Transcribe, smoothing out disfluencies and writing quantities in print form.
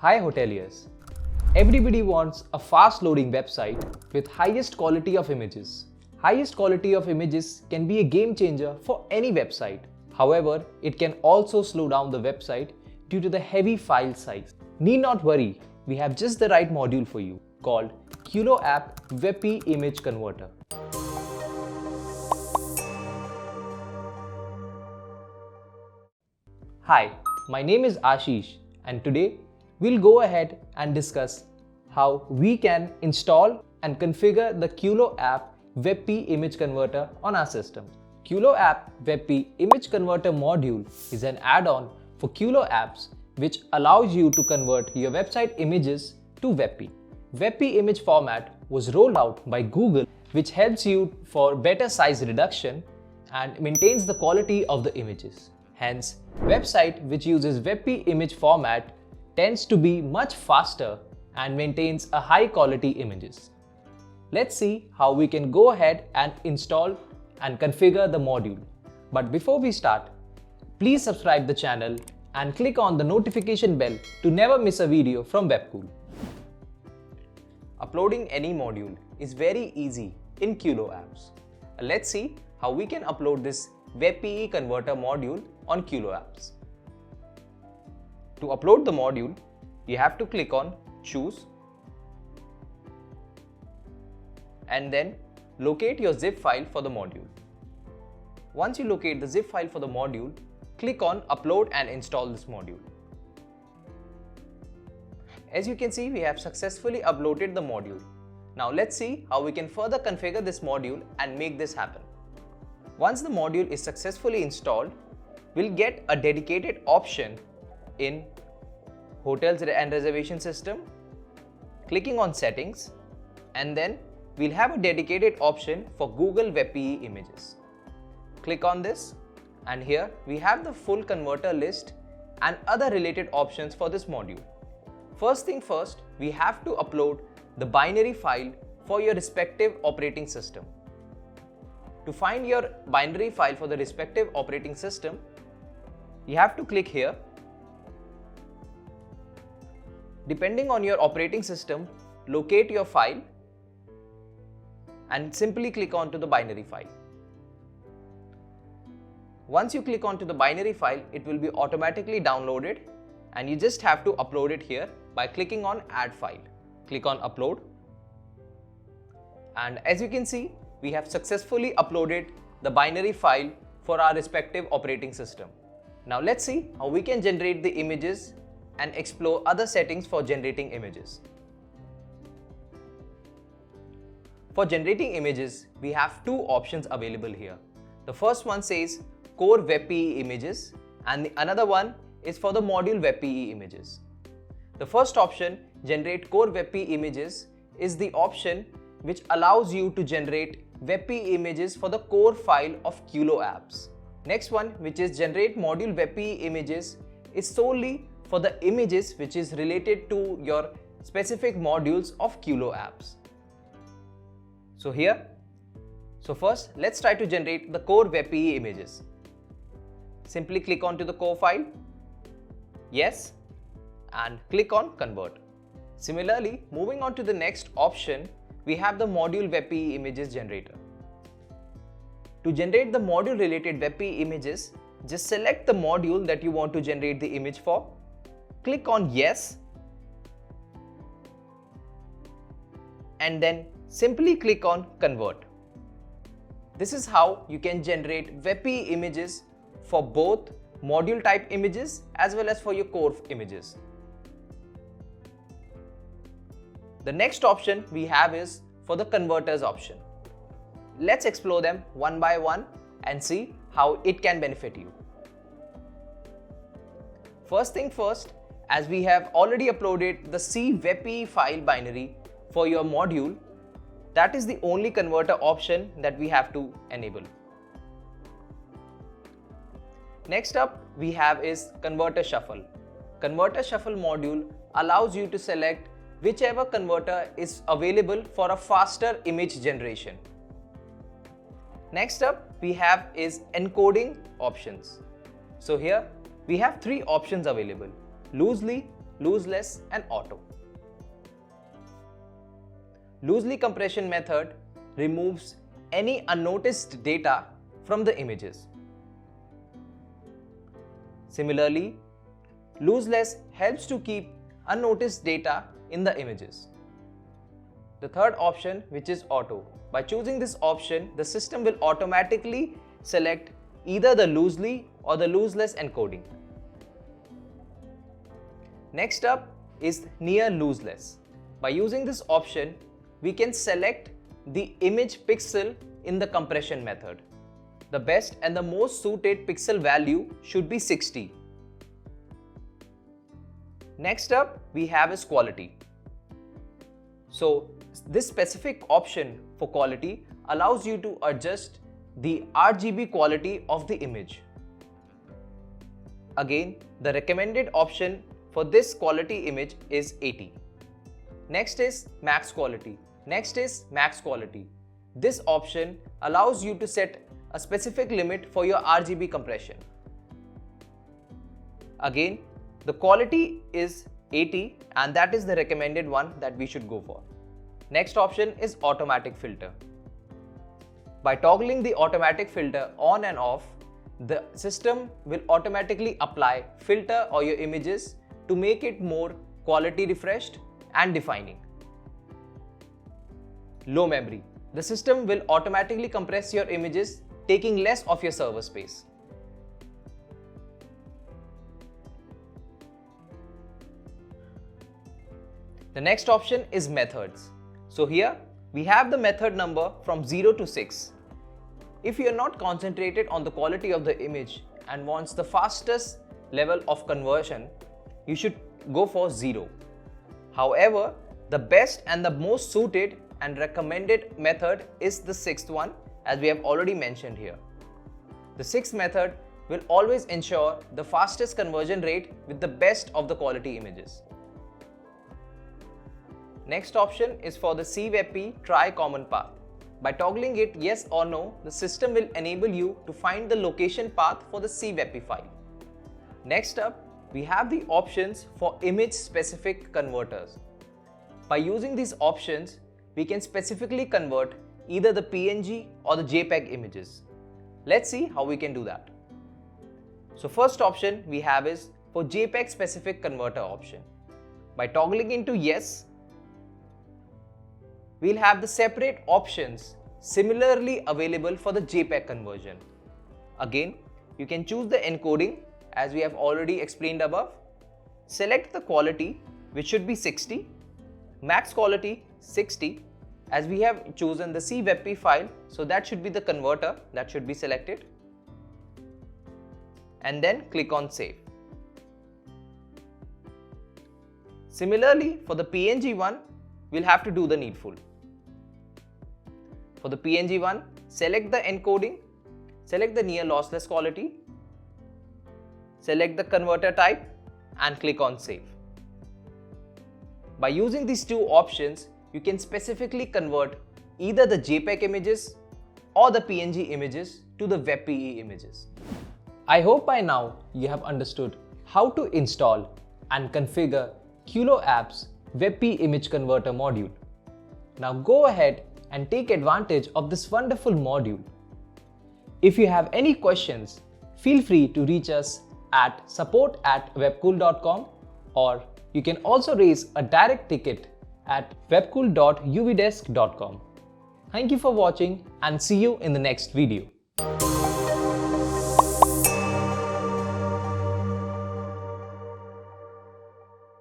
Hi hoteliers. Everybody wants a fast loading website with highest quality of images. Highest quality of images can be a game changer for any website. However, it can also slow down the website due to the heavy file size. Need not worry, we have just the right module for you called Culo App WebP Image Converter. Hi, my name is Ashish and today we'll go ahead and discuss how we can install and configure the Culo App WebP Image Converter on our system. Culo App WebP Image Converter module is an add-on for Culo apps which allows you to convert your website images to WebP. WebP image format was rolled out by Google, which helps you for better size reduction and maintains the quality of the images. Hence, website which uses WebP image format tends to be much faster and maintains a high quality images. Let's see how we can go ahead and install and configure the module. But before we start, please subscribe the channel and click on the notification bell to never miss a video from Webcool. Uploading any module is very easy in Culo apps. Let's see how we can upload this WebP Converter module on Culo apps. To upload the module, you have to click on Choose and then locate your zip file for the module. Once you locate the zip file for the module, click on Upload and install this module. As you can see, we have successfully uploaded the module. Now let's see how we can further configure this module and make this happen. Once the module is successfully installed, we'll get a dedicated option in Hotels and Reservation System, clicking on Settings, and then we'll have a dedicated option for Google WebP images. Click on this, and here we have the full converter list and other related options for this module. First thing first, we have to upload the binary file for your respective operating system. To find your binary file for the respective operating system, you have to click here. Depending on your operating system, locate your file and simply click onto the binary file. Once you click onto the binary file, it will be automatically downloaded and you just have to upload it here by clicking on Add File. Click on Upload. And as you can see, we have successfully uploaded the binary file for our respective operating system. Now let's see how we can generate the images and explore other settings for generating images. For generating images, we have two options available here. The first one says Core WebP images and the another one is for the module WebP images. The first option, Generate Core WebP images, is the option which allows you to generate WebP images for the core file of Culo apps. Next one, which is Generate Module WebP images, is solely for the images which is related to your specific modules of Culo apps. So first, let's try to generate the core WebP images. Simply click onto the core file, yes, and click on Convert. Similarly, moving on to the next option, we have the Module WebP Images Generator. To generate the module related WebP images, just select the module that you want to generate the image for, click on Yes, and then simply click on Convert. This is how you can generate WebP images for both module type images as well as for your core images. The next option we have is for the converters option. Let's explore them one by one and see how it can benefit you. First thing first, as we have already uploaded the C WebP file binary for your module, that is the only converter option that we have to enable. Next up we have is Converter Shuffle. Converter Shuffle module allows you to select whichever converter is available for a faster image generation. Next up we have is encoding options. So here we have three options available: loosely, lossless, and auto. Loosely compression method removes any unnoticed data from the images. Similarly, lossless helps to keep unnoticed data in the images. The third option, which is auto. By choosing this option, the system will automatically select either the loosely or the lossless encoding. Next up is near lossless. By using this option, we can select the image pixel in the compression method. The best and the most suited pixel value should be 60. Next up, we have is quality. So this specific option for quality allows you to adjust the RGB quality of the image. Again, the recommended option for this quality image is 80. Next is max quality. This option allows you to set a specific limit for your RGB compression. Again, the quality is 80 and that is the recommended one that we should go for. Next option is automatic filter. By toggling the automatic filter on and off, the system will automatically apply filter on your images to make it more quality refreshed and defining. Low memory. The system will automatically compress your images, taking less of your server space. The next option is methods. So here we have the method number from 0 to 6. If you are not concentrated on the quality of the image and wants the fastest level of conversion, you should go for 0. However, the best and the most suited and recommended method is the sixth one, as we have already mentioned here. The sixth method will always ensure the fastest conversion rate with the best of the quality images. Next option is for the CWebP try common path. By toggling it yes or no, the system will enable you to find the location path for the CWebP file. Next up, we have the options for image specific converters. By using these options, we can specifically convert either the PNG or the JPEG images. Let's see how we can do that. So first option we have is for JPEG specific converter option. By toggling into yes, we'll have the separate options similarly available for the JPEG conversion. Again, you can choose the encoding as we have already explained above. Select the quality, which should be 60, max quality 60, as we have chosen the CWebP file, so that should be the converter that should be selected, and then click on save. Similarly, for the PNG one, we'll have to do the needful. For the PNG one, select the encoding, select the near lossless quality, select the converter type and click on save. By using these two options, you can specifically convert either the JPEG images or the PNG images to the WebP images. I hope by now you have understood how to install and configure Qlo app's WebP image converter module. Now go ahead and take advantage of this wonderful module. If you have any questions, feel free to reach us at support@webcool.com, or you can also raise a direct ticket at webcool.uvdesk.com. Thank you for watching and see you in the next video.